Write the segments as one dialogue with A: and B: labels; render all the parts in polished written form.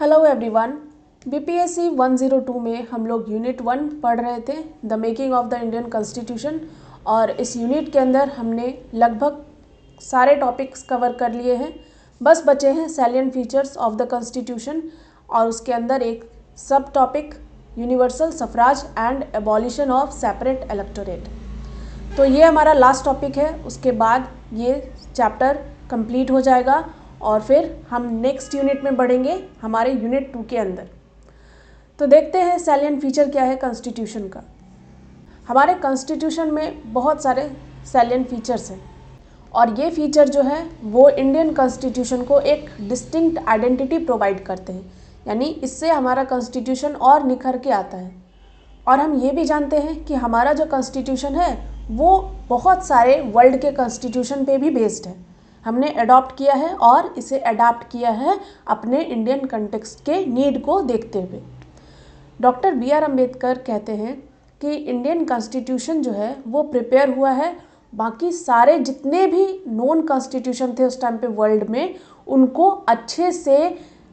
A: Hello everyone. BPSC 102 में हम लोग यूनिट 1 पढ़ रहे थे, the making of the Indian constitution. और इस यूनिट के अंदर हमने लगभग सारे टॉपिक्स कवर कर लिए हैं। बस बचे हैं salient features of the constitution और उसके अंदर एक sub topic universal suffrage and abolition of separate electorate. तो ये हमारा लास्ट टॉपिक है। उसके बाद ये चैप्टर कंप्लीट हो जाएगा और फिर हम नेक्स्ट यूनिट में बढ़ेंगे हमारे यूनिट 2 के अंदर। तो देखते हैं सैलिएंट फीचर क्या है कॉन्स्टिट्यूशन का। हमारे कॉन्स्टिट्यूशन में बहुत सारे सैलिएंट फीचर्स हैं और ये फीचर जो है वो इंडियन कॉन्स्टिट्यूशन को एक डिस्टिंक्ट आइडेंटिटी प्रोवाइड करते हैं, यानी इससे हमारा कॉन्स्टिट्यूशन और निखर के आता है। और हम ये भी जानते हैं कि हमारा जो कॉन्स्टिट्यूशन है वो बहुत सारे वर्ल्ड के कॉन्स्टिट्यूशन पे भी बेस्ड है। हमने अडॉप्ट किया है और इसे अडाप्ट किया है अपने इंडियन कंटेक्स्ट के नीड को देखते हुए। Doctor B R. अम्बेडकर कहते हैं कि इंडियन कॉन्स्टिट्यूशन जो है वो प्रिपेयर हुआ है बाकी सारे जितने भी नॉन कॉन्स्टिट्यूशन थे उस टाइम पे वर्ल्ड में, उनको अच्छे से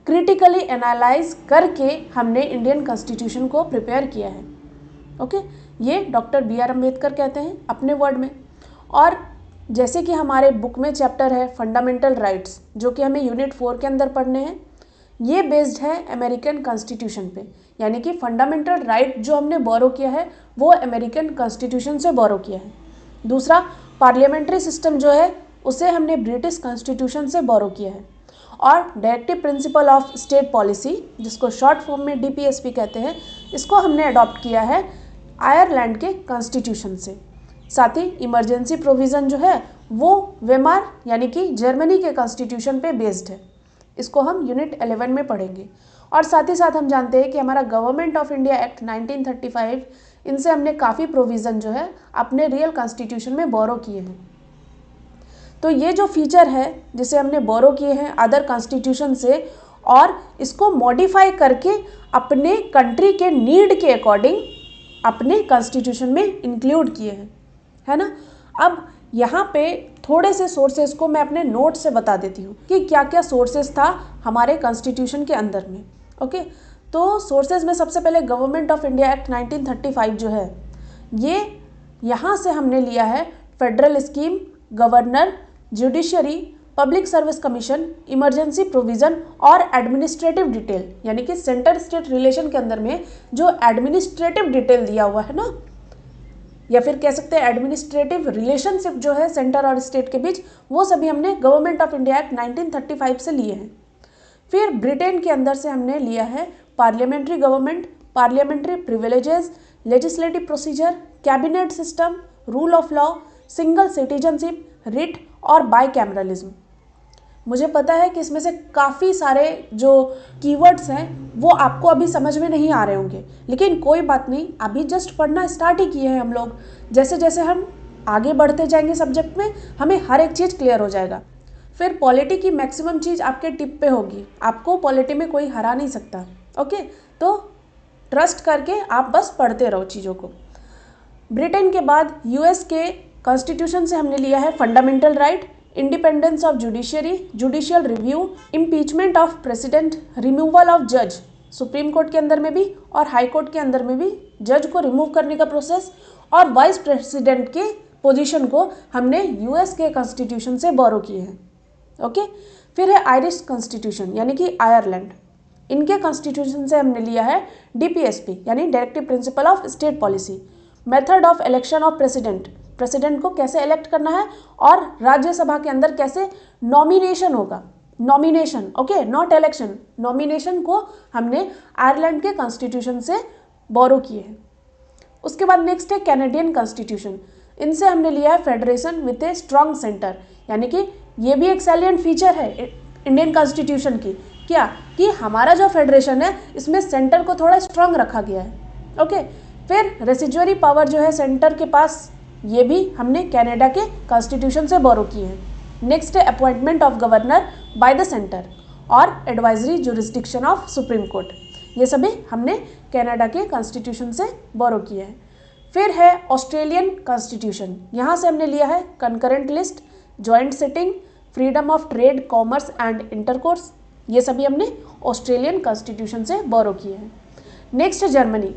A: क्रिटिकली एनालाइज करके हमने इंडियन कॉन्स्टिट्यूशन को प्रिपेयर किया है। ओके, ये डॉक्टर बी.आर. अम्बेडकर कहते हैं अपने वर्ड में। और जैसे कि हमारे बुक में चैप्टर है फंडामेंटल राइट्स, जो कि हमें यूनिट 4 के अंदर पढ़ने हैं, ये बेस्ड है अमेरिकन कॉन्स्टिट्यूशन पे। यानी कि फंडामेंटल राइट जो हमने बोरो किया है वो अमेरिकन कॉन्स्टिट्यूशन से बोरो किया है। दूसरा, पार्लियामेंट्री सिस्टम जो है उसे हमने ब्रिटिश कॉन्स्टिट्यूशन से बोरो किया है। और directive principle of state policy, जिसको शॉर्ट फॉर्म में डीपीएसपी कहते हैं, इसको हमने अडॉप्ट किया है आयरलैंड के कॉन्स्टिट्यूशन से। साथ ही इमरजेंसी प्रोविज़न जो है वो वेमार यानी कि जर्मनी के कॉन्स्टिट्यूशन पे बेस्ड है। इसको हम यूनिट 11 में पढ़ेंगे। और साथ ही साथ हम जानते हैं कि हमारा गवर्नमेंट ऑफ इंडिया एक्ट 1935, इनसे हमने काफ़ी प्रोविज़न जो है अपने रियल कॉन्स्टिट्यूशन में बोरो किए हैं। तो ये जो फीचर है जिसे हमने बोरो किए हैं अदर कॉन्स्टिट्यूशन से और इसको मॉडिफाई करके अपने कंट्री के नीड के अकॉर्डिंग अपने कॉन्स्टिट्यूशन में इंक्लूड किए हैं, है ना। अब यहाँ पे थोड़े से सोर्सेज को मैं अपने नोट से बता देती हूँ कि क्या क्या सोर्सेज था हमारे कॉन्स्टिट्यूशन के अंदर में। ओके, तो सोर्सेज में सबसे पहले गवर्नमेंट ऑफ इंडिया एक्ट 1935 जो है ये यहाँ से हमने लिया है federal scheme, governor, judiciary, public service commission, emergency provision और एडमिनिस्ट्रेटिव डिटेल, यानी कि सेंटर स्टेट रिलेशन के अंदर में जो एडमिनिस्ट्रेटिव डिटेल दिया हुआ है ना, या फिर कह सकते हैं एडमिनिस्ट्रेटिव रिलेशनशिप जो है सेंटर और स्टेट के बीच, वो सभी हमने गवर्नमेंट ऑफ इंडिया एक्ट 1935 से लिए हैं। फिर ब्रिटेन के अंदर से हमने लिया है parliamentary government, parliamentary privileges, legislative procedure, cabinet system, rule of law, single citizenship, writ और बाईकैमरलिज्म। मुझे पता है कि इसमें से काफ़ी सारे जो कीवर्ड्स हैं वो आपको अभी समझ में नहीं आ रहे होंगे, लेकिन कोई बात नहीं, अभी जस्ट पढ़ना स्टार्ट ही किए हैं हम लोग। जैसे जैसे हम आगे बढ़ते जाएंगे सब्जेक्ट में हमें हर एक चीज़ क्लियर हो जाएगा। फिर पॉलिटी की मैक्सिमम चीज़ आपके टिप पे होगी, आपको पॉलिटी में कोई हरा नहीं सकता। ओके, तो ट्रस्ट करके आप बस पढ़ते रहो चीज़ों को। ब्रिटेन के बाद यूएस के कॉन्स्टिट्यूशन से हमने लिया है fundamental right, independence of judiciary, judicial review, impeachment of president, removal of जज, सुप्रीम कोर्ट के अंदर में भी और हाई कोर्ट के अंदर में भी जज को रिमूव करने का प्रोसेस, और वाइस प्रेसिडेंट के पोजीशन को हमने यूएस के कॉन्स्टिट्यूशन से बोरो किए हैं। ओके, फिर है आयरिश कॉन्स्टिट्यूशन यानी कि आयरलैंड, इनके कॉन्स्टिट्यूशन से हमने लिया है डीपीएसपी यानी directive principle of state policy, method of election of president को कैसे इलेक्ट करना है और राज्यसभा के अंदर कैसे नॉमिनेशन होगा, nomination, okay, not election, nomination को हमने आयरलैंड के कॉन्स्टिट्यूशन से बोरो किए हैं। उसके बाद नेक्स्ट है कैनेडियन कॉन्स्टिट्यूशन, इनसे हमने लिया है federation with a strong centre, यानी कि ये भी एक सैलिएंट फीचर है इंडियन कॉन्स्टिट्यूशन की, क्या कि हमारा जो फेडरेशन है इसमें सेंटर को थोड़ा स्ट्रॉन्ग रखा गया है। ओके, फिर रेसिजुअरी पावर जो है सेंटर के पास, ये भी हमने कनाडा के कॉन्स्टिट्यूशन से बोरो किए हैं। नेक्स्ट है appointment of governor by the centre और advisory jurisdiction of supreme court, ये सभी हमने कनाडा के कॉन्स्टिट्यूशन से बोरो किए हैं। फिर है ऑस्ट्रेलियन कॉन्स्टिट्यूशन, यहाँ से हमने लिया है concurrent list, joint sitting, freedom of trade, commerce and intercourse, ये सभी हमने ऑस्ट्रेलियन कॉन्स्टिट्यूशन से बोरो किए हैं। Next Germany.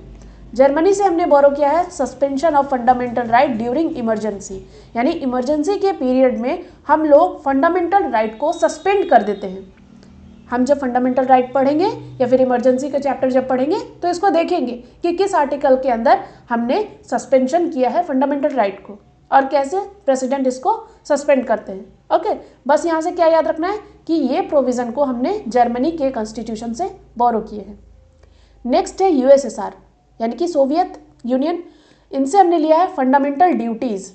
A: जर्मनी से हमने बोरो किया है suspension of fundamental right during emergency, यानी इमरजेंसी के पीरियड में हम लोग फंडामेंटल राइट को सस्पेंड कर देते हैं। हम जब फंडामेंटल राइट पढ़ेंगे या फिर इमरजेंसी का चैप्टर जब पढ़ेंगे तो इसको देखेंगे कि किस आर्टिकल के अंदर हमने सस्पेंशन किया है फंडामेंटल राइट को और कैसे प्रेसिडेंट इसको सस्पेंड करते हैं। ओके, बस यहाँ से क्या याद रखना है कि ये प्रोविज़न को हमने जर्मनी के कॉन्स्टिट्यूशन से बोरो किए हैं। नेक्स्ट है यूएसएसआर, यानी कि सोवियत यूनियन। इनसे हमने लिया है फंडामेंटल ड्यूटीज़।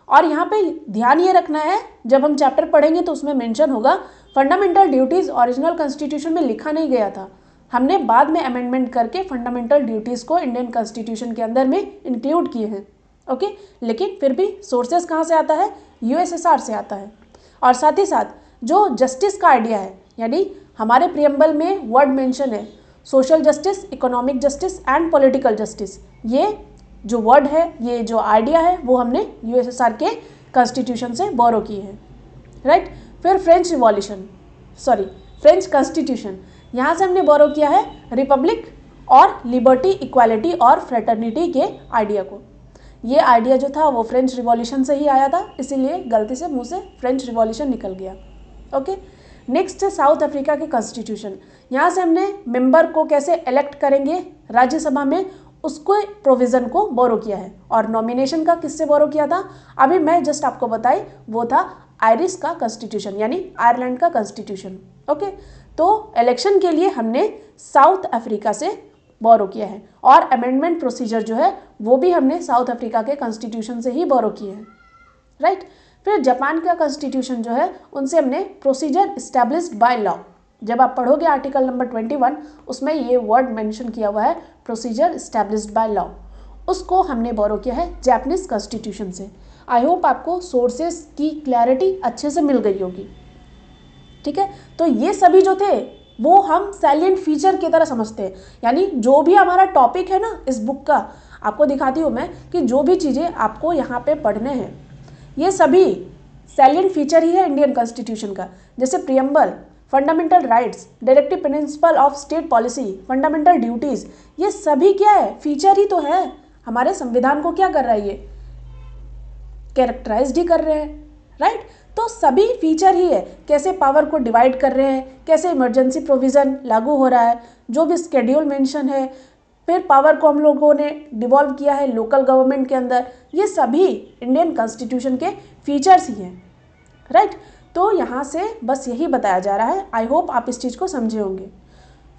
A: और यहाँ पे ध्यान ये रखना है, जब हम चैप्टर पढ़ेंगे तो उसमें मेंशन होगा फंडामेंटल ड्यूटीज़ ओरिजिनल कॉन्स्टिट्यूशन में लिखा नहीं गया था, हमने बाद में अमेंडमेंट करके फंडामेंटल ड्यूटीज़ को इंडियन कॉन्स्टिट्यूशन के अंदर में इंक्लूड किए हैं। ओके, लेकिन फिर भी सोर्सेस कहाँ से आता है? यूएसएसआर से आता है। और साथ ही साथ जो जस्टिस का आइडिया है, यानी हमारे प्रियम्बल में वर्ड मेंशन है social justice, economic justice and political justice, ये जो वर्ड है, ये जो आइडिया है, वो हमने यूएसएसआर के कॉन्स्टिट्यूशन से बोरो किए हैं। राइट। फिर फ्रेंच कॉन्स्टिट्यूशन, यहाँ से हमने बोरो किया है रिपब्लिक और लिबर्टी, इक्वालिटी और फ्रेटर्निटी के आइडिया को। ये आइडिया जो था वो फ्रेंच रिवॉल्यूशन से ही आया था, इसीलिए गलती से मुंह से फ्रेंच रिवॉल्यूशन निकल गया। ओके, नेक्स्ट है साउथ अफ्रीका के कॉन्स्टिट्यूशन। यहाँ से हमने मेंबर को कैसे इलेक्ट करेंगे राज्यसभा में, उसको प्रोविज़न को बोरो किया है। और नॉमिनेशन का किससे बोरो किया था? अभी मैं जस्ट आपको बताई, वो था आयरिश का कॉन्स्टिट्यूशन, यानी आयरलैंड का कॉन्स्टिट्यूशन। ओके, तो इलेक्शन के लिए हमने साउथ अफ्रीका से बोरो किया है और अमेंडमेंट प्रोसीजर जो है वो भी हमने साउथ अफ्रीका के कॉन्स्टिट्यूशन से ही बोरो किए हैं। राइट। फिर जापान का कॉन्स्टिट्यूशन जो है, उनसे हमने प्रोसीजर इस्टेब्लिश्ड बाय लॉ। जब आप पढ़ोगे आर्टिकल नंबर 21, उसमें ये वर्ड मेंशन किया हुआ है प्रोसीजर इस्टेब्लिश्ड बाय लॉ, उसको हमने बोरो किया है जापानीज कॉन्स्टिट्यूशन से। आई होप आपको सोर्सेस की क्लैरिटी अच्छे से मिल गई होगी। ठीक है, तो ये सभी जो थे वो हम सैलिएंट फीचर की तरह समझते हैं, यानी जो भी हमारा टॉपिक है ना इस बुक का, आपको दिखाती हूँ मैं कि जो भी चीज़ें आपको यहाँ पे पढ़ने हैं ये सभी सैलिएंट फीचर ही है इंडियन कॉन्स्टिट्यूशन का। जैसे preamble, fundamental rights, directive principle of state policy, fundamental duties, ये सभी क्या है? फीचर ही तो है। हमारे संविधान को क्या कर रहा है? ये कैरेक्टराइज्ड ही कर रहे हैं। राइट। तो सभी फीचर ही है, कैसे पावर को डिवाइड कर रहे हैं, कैसे इमरजेंसी प्रोविज़न लागू हो रहा है, जो भी स्केड्यूल मेंशन है, फिर पावर को हम लोगों ने डिवॉल्व किया है लोकल गवर्नमेंट के अंदर, ये सभी इंडियन कॉन्स्टिट्यूशन के फीचर्स ही हैं। राइट। तो यहाँ से बस यही बताया जा रहा है। आई होप आप इस चीज़ को समझे होंगे।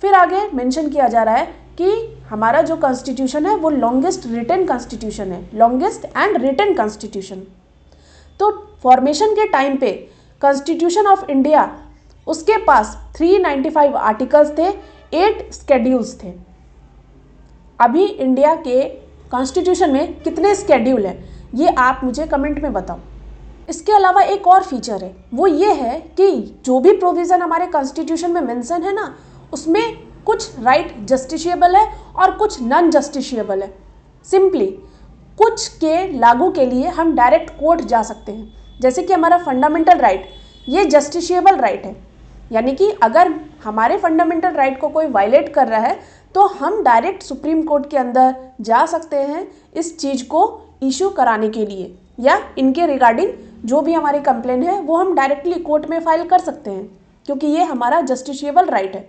A: फिर आगे मेंशन किया जा रहा है कि हमारा जो कॉन्स्टिट्यूशन है वो लॉन्गेस्ट रिटन कॉन्स्टिट्यूशन है, लॉन्गेस्ट एंड रिटन कॉन्स्टिट्यूशन। तो फॉर्मेशन के टाइम पे कॉन्स्टिट्यूशन ऑफ इंडिया, उसके पास 395 आर्टिकल्स थे, 8 स्केड्यूल्स थे। अभी इंडिया के कॉन्स्टिट्यूशन में कितने स्केड्यूल हैं ये आप मुझे कमेंट में बताओ। इसके अलावा एक और फीचर है, वो ये है कि जो भी प्रोविज़न हमारे कॉन्स्टिट्यूशन में मेंशन है ना, उसमें कुछ राइट जस्टिशिएबल है और कुछ नॉन जस्टिशिएबल है। सिंपली कुछ के लागू के लिए हम डायरेक्ट कोर्ट जा सकते हैं, जैसे कि हमारा फंडामेंटल राइट, ये जस्टिशिएबल राइट है, यानी कि अगर हमारे फंडामेंटल राइट को कोई वायलेट कर रहा है तो हम डायरेक्ट सुप्रीम कोर्ट के अंदर जा सकते हैं इस चीज़ को इशू कराने के लिए, या इनके रिगार्डिंग जो भी हमारी कंप्लेन है वो हम डायरेक्टली कोर्ट में फाइल कर सकते हैं, क्योंकि ये हमारा जस्टिशिएबल राइट है।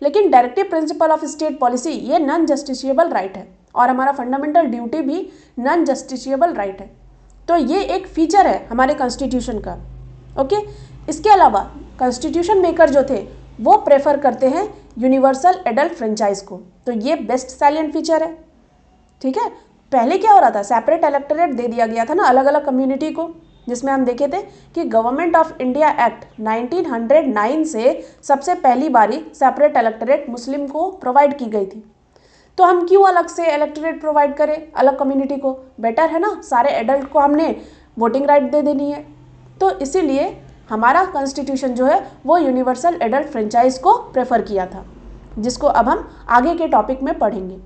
A: लेकिन directive principle of state policy ये नॉन जस्टिशिएबल राइट है, और हमारा फंडामेंटल ड्यूटी भी नॉन जस्टिशिएबल राइट है। तो ये एक फीचर है हमारे कॉन्स्टिट्यूशन का। ओके, इसके अलावा कॉन्स्टिट्यूशन मेकर जो थे वो प्रेफर करते हैं यूनिवर्सल एडल्ट फ्रेंचाइज को, तो ये बेस्ट सैलिएंट फीचर है। ठीक है, पहले क्या हो रहा था, सेपरेट इलेक्टोरेट दे दिया गया था ना अलग अलग कम्युनिटी को, जिसमें हम देखे थे कि गवर्नमेंट ऑफ इंडिया एक्ट 1909 से सबसे पहली बारी सेपरेट इलेक्टोरेट मुस्लिम को प्रोवाइड की गई थी। तो हम क्यों अलग से इलेक्टोरेट प्रोवाइड करें अलग कम्युनिटी को? बेटर है ना, सारे एडल्ट को हमने वोटिंग राइट दे देनी है। तो इसीलिए हमारा कॉन्स्टिट्यूशन जो है वो यूनिवर्सल एडल्ट फ्रेंचाइज को प्रेफर किया था, जिसको अब हम आगे के टॉपिक में पढ़ेंगे।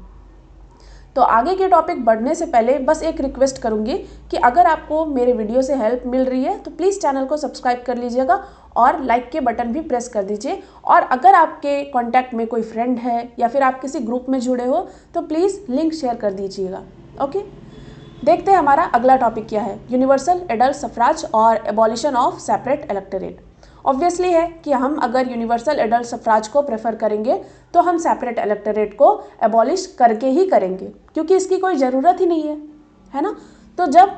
A: तो आगे के टॉपिक बढ़ने से पहले बस एक रिक्वेस्ट करूंगी कि अगर आपको मेरे वीडियो से हेल्प मिल रही है तो प्लीज़ चैनल को सब्सक्राइब कर लीजिएगा और लाइक के बटन भी प्रेस कर दीजिए। और अगर आपके कांटेक्ट में कोई फ्रेंड है या फिर आप किसी ग्रुप में जुड़े हो तो प्लीज़ लिंक शेयर कर दीजिएगा। ओके, देखते हैं हमारा अगला टॉपिक क्या है, यूनिवर्सल एडल्ट सफराज और abolition of separate electorate. Obviously है कि हम अगर यूनिवर्सल एडल्ट सफराज को प्रेफर करेंगे तो हम सेपरेट इलेक्टोरेट को एबॉलिश करके ही करेंगे, क्योंकि इसकी कोई ज़रूरत ही नहीं है ना। तो जब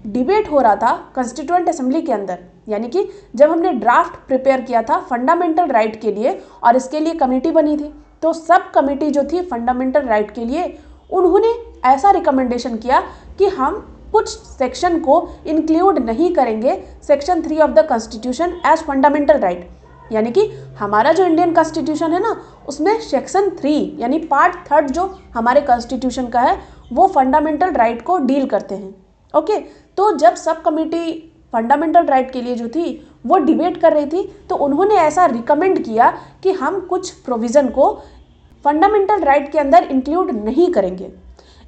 A: डिबेट हो रहा था कॉन्स्टिट्यूएंट असेंबली के अंदर, यानी कि जब हमने ड्राफ्ट प्रिपेयर किया था फंडामेंटल राइट के लिए और इसके लिए कमेटी बनी थी, तो सब कमेटी जो थी फंडामेंटल राइट के लिए, उन्होंने ऐसा रिकमेंडेशन किया कि हम कुछ सेक्शन को इंक्लूड नहीं करेंगे section 3 of the constitution as fundamental right. यानी कि हमारा जो इंडियन कॉन्स्टिट्यूशन है ना, उसमें सेक्शन 3 यानी पार्ट 3 जो हमारे कॉन्स्टिट्यूशन का है वो फंडामेंटल राइट को डील करते हैं। ओके, तो जब सब कमेटी फंडामेंटल राइट के लिए जो थी वो डिबेट कर रही थी, तो उन्होंने ऐसा रिकमेंड किया कि हम कुछ प्रोविज़न को फंडामेंटल राइट के अंदर इंक्लूड नहीं करेंगे।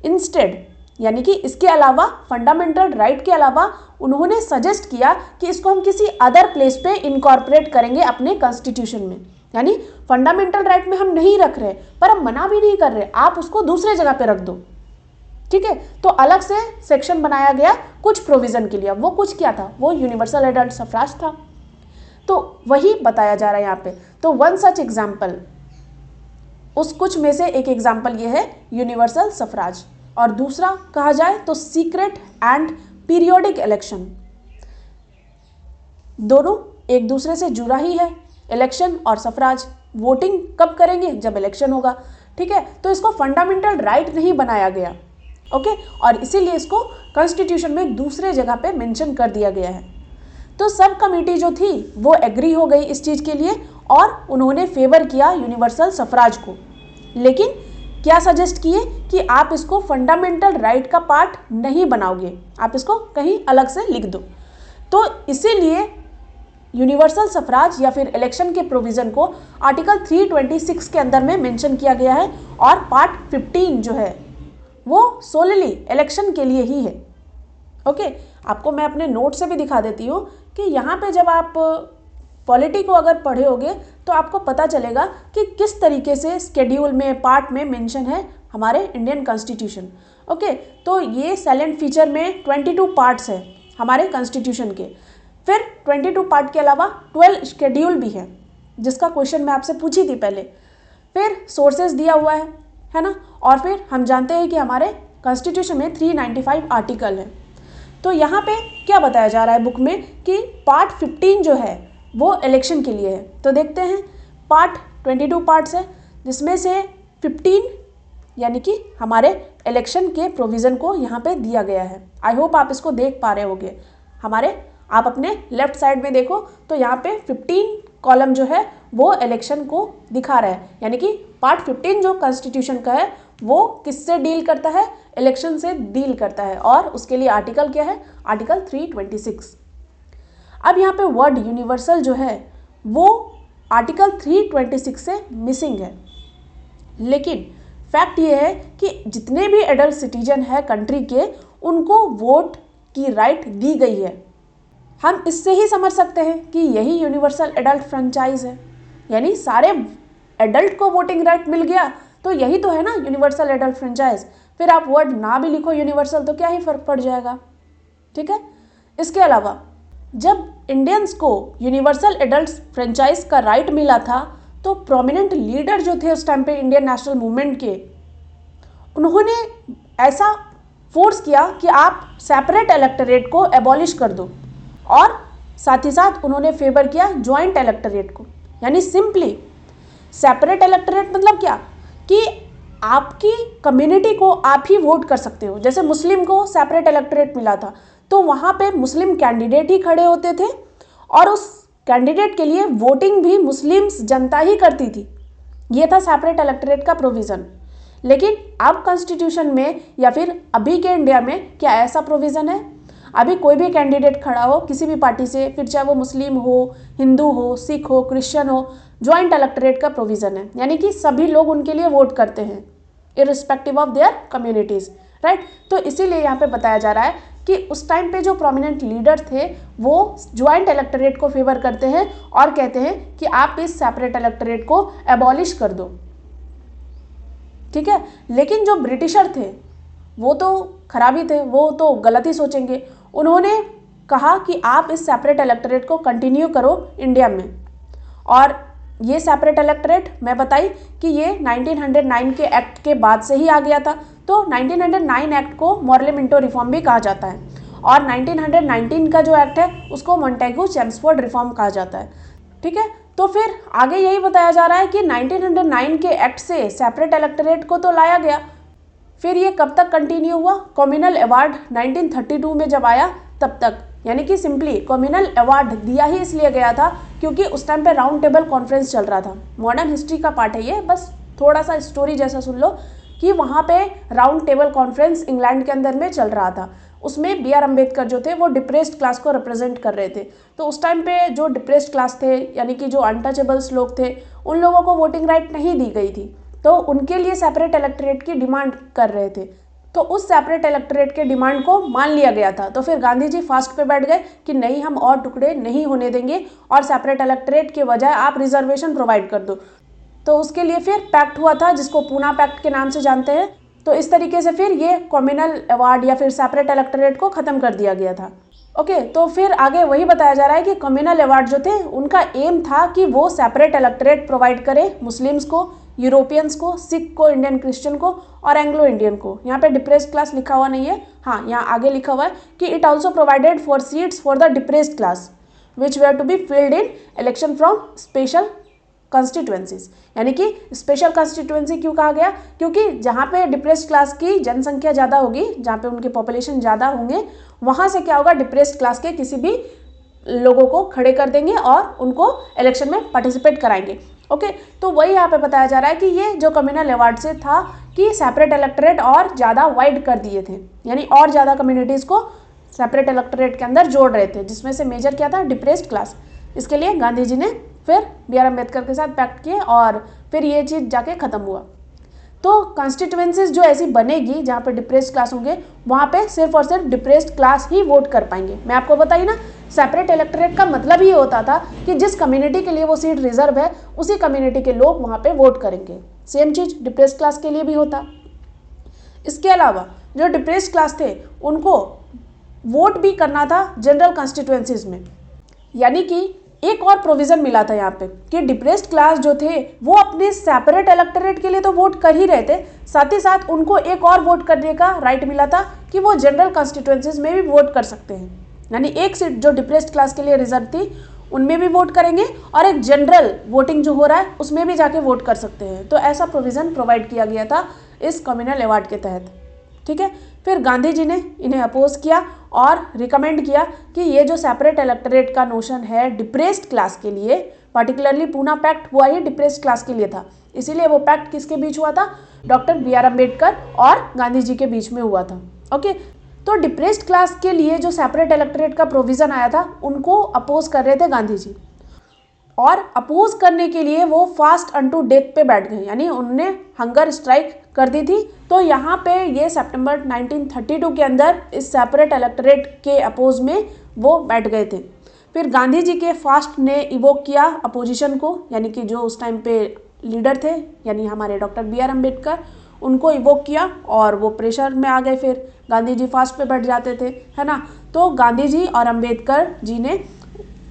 A: इंस्टेड, यानी कि इसके अलावा फंडामेंटल राइट के अलावा उन्होंने सजेस्ट किया कि इसको हम किसी अदर प्लेस पे इनकॉर्पोरेट करेंगे अपने कॉन्स्टिट्यूशन में। यानी फंडामेंटल राइट में हम नहीं रख रहे, पर हम मना भी नहीं कर रहे, आप उसको दूसरे जगह पे रख दो। ठीक है, तो अलग से सेक्शन बनाया गया कुछ प्रोविज़न के लिए। वो कुछ क्या था, वो यूनिवर्सल एडल्ट सफराज था। तो वही बताया जा रहा है यहाँ पे। तो वन सच एग्जाम्पल, उस कुछ में से एक एग्जाम्पल ये है यूनिवर्सल सफराज, और दूसरा कहा जाए तो सीक्रेट एंड पीरियोडिक इलेक्शन। दोनों एक दूसरे से जुड़ा ही है, इलेक्शन और सफराज। वोटिंग कब करेंगे, जब इलेक्शन होगा। ठीक है, तो इसको फंडामेंटल राइट नहीं बनाया गया। ओके, और इसीलिए इसको कॉन्स्टिट्यूशन में दूसरे जगह पे मेंशन कर दिया गया है। तो सब कमेटी जो थी वो एग्री हो गई इस चीज़ के लिए और उन्होंने फेवर किया यूनिवर्सल सफराज को। लेकिन क्या सजेस्ट किए कि आप इसको फंडामेंटल राइट का पार्ट नहीं बनाओगे, आप इसको कहीं अलग से लिख दो। तो इसीलिए यूनिवर्सल सफराज या फिर इलेक्शन के प्रोविज़न को आर्टिकल 326 के अंदर में मेंशन किया गया है, और पार्ट 15 जो है वो सोलली इलेक्शन के लिए ही है। ओके, आपको मैं अपने नोट से भी दिखा देती हूँ कि यहाँ पे जब आप पॉलिटी को अगर पढ़े होगे तो आपको पता चलेगा कि किस तरीके से स्केड्यूल में पार्ट में मेंशन है हमारे इंडियन कॉन्स्टिट्यूशन। ओके, तो ये साइलेंट फीचर में 22 पार्ट्स है हमारे कॉन्स्टिट्यूशन के। फिर 22 पार्ट के अलावा 12 शेड्यूल भी है, जिसका क्वेश्चन मैं आपसे पूछी थी पहले। फिर सोर्सेज दिया हुआ है ना, और फिर हम जानते हैं कि हमारे कॉन्स्टिट्यूशन में 395 आर्टिकल है। तो यहाँ पे क्या बताया जा रहा है बुक में कि पार्ट 15 जो है वो इलेक्शन के लिए है। तो देखते हैं, पार्ट 22 पार्ट्स है, जिसमें से 15 यानी कि हमारे इलेक्शन के प्रोविज़न को यहाँ पे दिया गया है। आई होप आप इसको देख पा रहे होंगे। आप अपने लेफ्ट साइड में देखो तो यहाँ पे 15 कॉलम जो है वो इलेक्शन को दिखा रहा है, यानी कि पार्ट 15 जो कॉन्स्टिट्यूशन का है वो किससे डील करता है, इलेक्शन से डील करता है। और उसके लिए आर्टिकल क्या है, आर्टिकल 326। अब यहाँ पे वर्ड यूनिवर्सल जो है वो आर्टिकल 326 से मिसिंग है। लेकिन फैक्ट ये है कि जितने भी एडल्ट सिटीजन है कंट्री के, उनको वोट की राइट दी गई है। हम इससे ही समझ सकते हैं कि यही यूनिवर्सल एडल्ट फ्रेंचाइज है, यानी सारे एडल्ट को वोटिंग राइट मिल गया, तो यही तो है ना यूनिवर्सल एडल्ट फ्रेंचाइज। फिर आप वर्ड ना भी लिखो यूनिवर्सल तो क्या ही फर्क पड़ जाएगा। ठीक है, इसके अलावा जब इंडियंस को यूनिवर्सल एडल्ट फ्रेंचाइज का राइट मिला था, तो प्रोमिनेंट लीडर जो थे उस टाइम पे इंडियन नेशनल मूवमेंट के, उन्होंने ऐसा फोर्स किया कि आप सेपरेट इलेक्टोरेट को एबॉलिश कर दो, और साथ ही साथ उन्होंने फेवर किया जॉइंट इलेक्टोरेट को। यानी सिंपली सेपरेट इलेक्टोरेट मतलब क्या, कि आपकी कम्युनिटी को आप ही वोट कर सकते हो। जैसे मुस्लिम को सेपरेट इलेक्टोरेट मिला था, तो वहाँ पे मुस्लिम कैंडिडेट ही खड़े होते थे और उस कैंडिडेट के लिए वोटिंग भी मुस्लिम्स जनता ही करती थी। ये था सेपरेट इलेक्टोरेट का प्रोविज़न। लेकिन अब कॉन्स्टिट्यूशन में या फिर अभी के इंडिया में क्या ऐसा प्रोविज़न है? अभी कोई भी कैंडिडेट खड़ा हो किसी भी पार्टी से, फिर चाहे वो मुस्लिम हो, हिंदू हो, सिख हो, क्रिश्चियन हो, जॉइंट इलेक्टोरेट का प्रोविज़न है। यानी कि सभी लोग उनके लिए वोट करते हैं irrespective of their communities, right. तो इसीलिए यहाँ पे बताया जा रहा है कि उस टाइम पे जो प्रोमिनेंट लीडर थे वो ज्वाइंट इलेक्टोरेट को फेवर करते हैं और कहते हैं कि आप इस सेपरेट इलेक्टोरेट को एबॉलिश कर दो, ठीक है। लेकिन जो ब्रिटिशर थे वो तो खराब ही थे, वो तो गलत ही सोचेंगे। उन्होंने कहा कि आप इस सेपरेट इलेक्टोरेट को कंटिन्यू करो इंडिया में। और ये सेपरेट इलेक्टोरेट मैं बताई कि ये 1909 के एक्ट के बाद से ही आ गया था। तो 1909 एक्ट को मॉर्ले मिंटो रिफॉर्म भी कहा जाता है और 1919 का जो एक्ट है उसको मॉन्टेगू चेम्सफोर्ड रिफॉर्म कहा जाता है, ठीक है। तो फिर आगे यही बताया जा रहा है कि 1909 के एक्ट से सेपरेट इलेक्टोरेट को तो लाया गया, फिर ये कब तक कंटिन्यू हुआ? कम्युनल अवार्ड 1932 में जब आया तब तक, यानी कि सिंपली कम्युनल अवार्ड दिया ही इसलिए गया था क्योंकि उस टाइम पे राउंड टेबल कॉन्फ्रेंस चल रहा था। मॉडर्न हिस्ट्री का पार्ट है ये, बस थोड़ा सा स्टोरी जैसा सुन लो कि वहाँ पे राउंड टेबल कॉन्फ्रेंस इंग्लैंड के अंदर में चल रहा था। उसमें बी आर अम्बेडकर जो थे वो डिप्रेस्ड क्लास को रिप्रेजेंट कर रहे थे। तो उस टाइम पे जो डिप्रेस्ड क्लास थे यानी कि जो अनटचेबल्स लोग थे उन लोगों को वोटिंग राइट नहीं दी गई थी, तो उनके लिए सेपरेट इलेक्टोरेट की डिमांड कर रहे थे। तो उस सेपरेट इलेक्टोरेट के डिमांड को मान लिया गया था। तो फिर गांधी जी फास्ट पे बैठ गए कि नहीं, हम और टुकड़े नहीं होने देंगे और सेपरेट इलेक्टोरेट के बजाय आप रिजर्वेशन प्रोवाइड कर दो। तो उसके लिए फिर पैक्ट हुआ था जिसको पूना पैक्ट के नाम से जानते हैं। तो इस तरीके से फिर ये कम्युनल अवार्ड या फिर सेपरेट इलेक्टोरेट को ख़त्म कर दिया गया था। ओके, तो फिर आगे वही बताया जा रहा है कि कम्युनल अवार्ड जो थे उनका एम था कि वो सेपरेट इलेक्टोरेट प्रोवाइड करे मुस्लिम्स को, यूरोपियंस को, सिख को, इंडियन क्रिश्चियन को और एंग्लो इंडियन को। यहाँ पे डिप्रेस्ड क्लास लिखा हुआ नहीं है, हाँ यहाँ आगे लिखा हुआ है कि it also provided for seats for the depressed class which were to be filled in election from special constituencies. यानी कि स्पेशल कॉन्स्टिट्यूएंसी क्यों कहा गया? क्योंकि जहाँ पे डिप्रेस्ड क्लास की जनसंख्या ज़्यादा होगी, जहाँ पे उनके पॉपुलेशन ज़्यादा होंगे, वहाँ से क्या होगा, डिप्रेस्ड क्लास के किसी भी लोगों को खड़े कर देंगे और उनको इलेक्शन में पार्टिसिपेट कराएंगे। ओके, तो वही यहाँ पे बताया जा रहा है कि ये जो कम्युनल अवार्ड से था कि सेपरेट इलेक्टोरेट और ज़्यादा वाइड कर दिए थे, यानी और ज़्यादा कम्युनिटीज़ को सेपरेट इलेक्टोरेट के अंदर जोड़ रहे थे, जिसमें से मेजर क्या था, डिप्रेस्ड क्लास। इसके लिए गांधी जी ने फिर बी आर अम्बेडकर के साथ पैक्ट किए और फिर ये चीज़ जाके ख़त्म हुआ। तो कॉन्स्टिट्यूएंसीज जो ऐसी बनेगी जहाँ पे डिप्रेस्ड क्लास होंगे, वहाँ पे सिर्फ और सिर्फ डिप्रेस्ड क्लास ही वोट कर पाएंगे। मैं आपको बताइए ना, सेपरेट इलेक्टोरेट का मतलब ही होता था कि जिस कम्युनिटी के लिए वो सीट रिजर्व है उसी कम्युनिटी के लोग वहाँ पे वोट करेंगे। सेम चीज़ डिप्रेस्ड क्लास के लिए भी होता। इसके अलावा जो डिप्रेस्ड क्लास थे उनको वोट भी करना था जनरल कॉन्स्टिट्यूएंसीज में, यानी कि एक और प्रोविज़न मिला था यहाँ पे कि डिप्रेस्ड क्लास जो थे वो अपने सेपरेट इलेक्टोरेट के लिए तो वोट कर ही रहे थे, साथ ही साथ उनको एक और वोट करने का राइट मिला था कि वो जनरल कॉन्स्टिट्यूएंसीज में भी वोट कर सकते हैं। यानी एक सीट जो डिप्रेस्ड क्लास के लिए रिजर्व थी उनमें भी वोट करेंगे और एक जनरल वोटिंग जो हो रहा है उसमें भी जाके वोट कर सकते हैं। तो ऐसा प्रोविज़न प्रोवाइड किया गया था इस कम्युनल अवार्ड के तहत, ठीक है। फिर गांधी जी ने इन्हें अपोज किया और रिकमेंड किया कि ये जो सेपरेट इलेक्टोरेट का नोशन है डिप्रेस्ड क्लास के लिए, पर्टिकुलरली पूना पैक्ट हुआ ही डिप्रेस्ड क्लास के लिए था, इसीलिए वो पैक्ट किसके बीच हुआ था, डॉक्टर बी आर अम्बेडकर और गांधी जी के बीच में हुआ था। ओके, तो डिप्रेस्ड क्लास के लिए जो सेपरेट इलेक्टोरेट का प्रोविज़न आया था उनको अपोज कर रहे थे गांधी जी, और अपोज करने के लिए वो फास्ट अनटू डेथ पे बैठ गए, यानी उन्होंने हंगर स्ट्राइक कर दी थी। तो यहाँ पे ये सितंबर 1932 के अंदर इस सेपरेट इलेक्टोरेट के अपोज में वो बैठ गए थे। फिर गांधी जी के फास्ट ने इवोक किया अपोजिशन को, यानी कि जो उस टाइम पे लीडर थे यानी हमारे डॉक्टर बी आर अम्बेडकर, उनको इवोक किया और वो प्रेशर में आ गए। फिर गांधी जी फास्ट पे बैठ जाते थे, है ना। तो गांधी जी और अम्बेडकर जी ने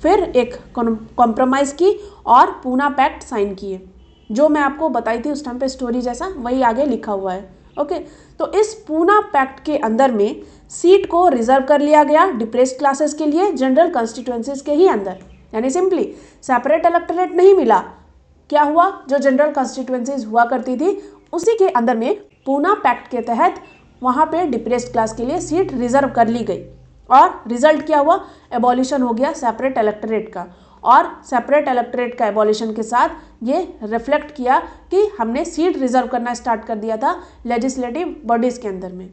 A: फिर एक कॉम्प्रोमाइज़ की और पूना पैक्ट साइन किए। जो मैं आपको बताई थी उस टाइम पे स्टोरी जैसा, वही आगे लिखा हुआ है। ओके, तो इस पूना पैक्ट के अंदर में सीट को रिजर्व कर लिया गया डिप्रेस्ड क्लासेस के लिए जनरल कॉन्स्टिट्यूएंसीज के ही अंदर, यानी सिंपली सेपरेट इलेक्टोरेट नहीं मिला। क्या हुआ, जो जनरल कॉन्स्टिट्यूएंसीज हुआ करती थी उसी के अंदर में पूना पैक्ट के तहत वहाँ पे डिप्रेस्ड क्लास के लिए सीट रिजर्व कर ली गई और रिजल्ट क्या हुआ, एबॉलिशन हो गया सेपरेट इलेक्टोरेट का। और सेपरेट इलेक्टोरेट का एबॉलिशन के साथ ये रिफ्लेक्ट किया कि हमने सीट रिजर्व करना स्टार्ट कर दिया था लेजिस्लेटिव बॉडीज़ के अंदर में।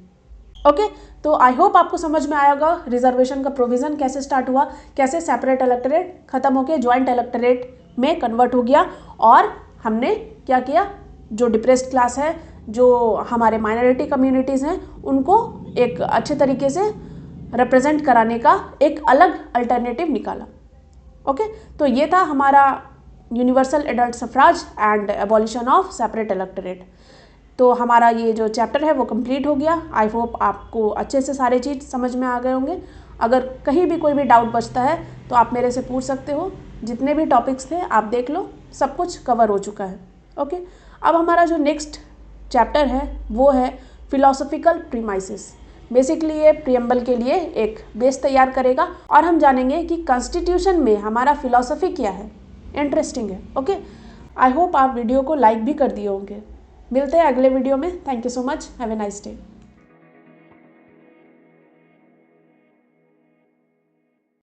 A: ओके, तो आई होप आपको समझ में आया होगा रिजर्वेशन का प्रोविज़न कैसे स्टार्ट हुआ, कैसे सेपरेट इलेक्टोरेट खत्म होकर ज्वाइंट इलेक्टोरेट में कन्वर्ट हो गया और हमने क्या किया, जो डिप्रेस्ड क्लास है, जो हमारे माइनॉरिटी कम्युनिटीज़ हैं, उनको एक अच्छे तरीके से रिप्रेजेंट कराने का एक अलग अल्टरनेटिव निकाला। ओके, तो ये था हमारा universal adult suffrage and abolition of separate electorate. तो हमारा ये जो चैप्टर है वो कंप्लीट हो गया। आई होप आपको अच्छे से सारे चीज़ समझ में आ गए होंगे। अगर कहीं भी कोई भी डाउट बचता है तो आप मेरे से पूछ सकते हो। जितने भी टॉपिक्स थे आप देख लो, सब कुछ कवर हो चुका है। ओके, अब हमारा जो नेक्स्ट चैप्टर है वो है फिलोसॉफिकल प्रीमाइसेस। बेसिकली ये प्रियम्बल के लिए एक बेस तैयार करेगा और हम जानेंगे कि कॉन्स्टिट्यूशन में हमारा फिलॉसफी क्या है। इंटरेस्टिंग है। ओके, आई होप आप वीडियो को लाइक भी कर दिए होंगे। मिलते हैं अगले वीडियो में। Thank you so much. Have a nice day.